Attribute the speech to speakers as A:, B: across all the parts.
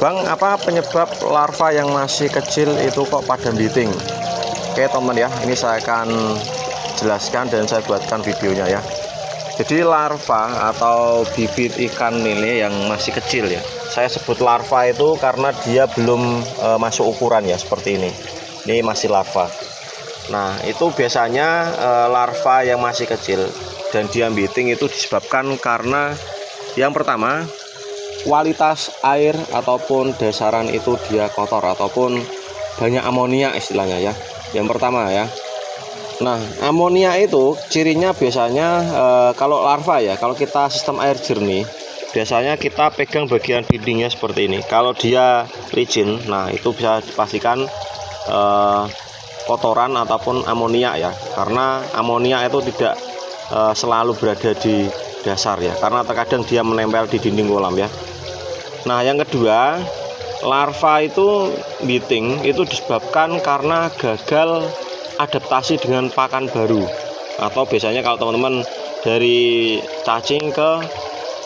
A: Bang, apa penyebab larva yang masih kecil itu kok pada biting? Oke teman ya, ini saya akan jelaskan dan saya buatkan videonya ya. Jadi larva atau bibit ikan lele yang masih kecil ya, saya sebut larva itu karena dia belum masuk ukuran ya, seperti ini masih larva. Nah itu biasanya larva yang masih kecil dan dia biting itu disebabkan karena yang pertama, kualitas air ataupun dasaran itu dia kotor ataupun banyak amonia istilahnya ya. Yang pertama ya. Nah, amonia itu cirinya biasanya kalau larva ya, kalau kita sistem air jernih, biasanya kita pegang bagian dindingnya seperti ini. Kalau dia licin, nah itu bisa dipastikan kotoran ataupun amonia ya. Karena amonia itu tidak selalu berada di dasar ya, karena terkadang dia menempel di dinding kolam ya. Nah yang kedua, larva itu biting itu disebabkan karena gagal adaptasi dengan pakan baru, atau biasanya kalau teman-teman dari cacing ke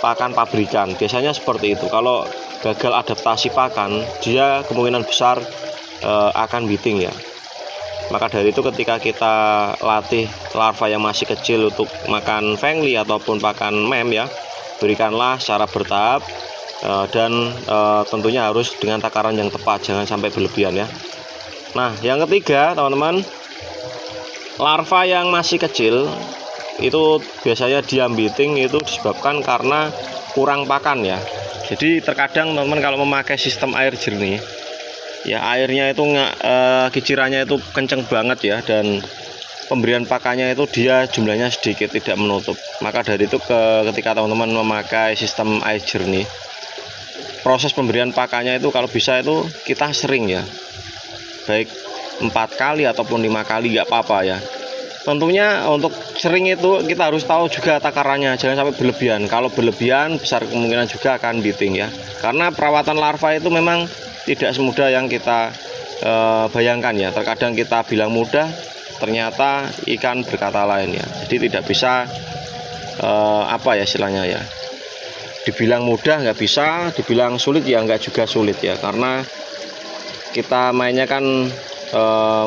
A: pakan pabrikan biasanya seperti itu. Kalau gagal adaptasi pakan, dia kemungkinan besar akan biting ya. Maka dari itu ketika kita latih larva yang masih kecil untuk makan fengli ataupun pakan mem ya, berikanlah secara bertahap dan tentunya harus dengan takaran yang tepat, jangan sampai berlebihan ya. Nah yang ketiga teman-teman, larva yang masih kecil itu biasanya dia biting itu disebabkan karena kurang pakan ya. Jadi terkadang teman-teman kalau memakai sistem air jernih ya, airnya itu kicirannya itu kenceng banget ya, dan pemberian pakannya itu dia jumlahnya sedikit, tidak menutup. Maka dari itu ketika teman-teman memakai sistem air jernih, proses pemberian pakannya itu kalau bisa itu kita sering ya, baik 4 kali ataupun 5 kali nggak apa-apa ya. Tentunya untuk sering itu kita harus tahu juga takarannya, jangan sampai berlebihan. Kalau berlebihan besar kemungkinan juga akan biting ya, karena perawatan larva itu memang tidak semudah yang kita bayangkan ya. Terkadang kita bilang mudah, ternyata ikan berkata lain ya. Jadi tidak bisa apa ya istilahnya ya, dibilang mudah nggak bisa, dibilang sulit ya nggak juga sulit ya, karena kita mainnya kan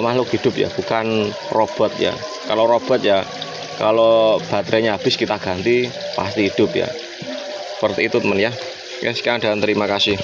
A: makhluk hidup ya, bukan robot ya. Kalau robot ya, kalau baterainya habis kita ganti pasti hidup ya. Seperti itu teman ya. Sekian dan terima kasih.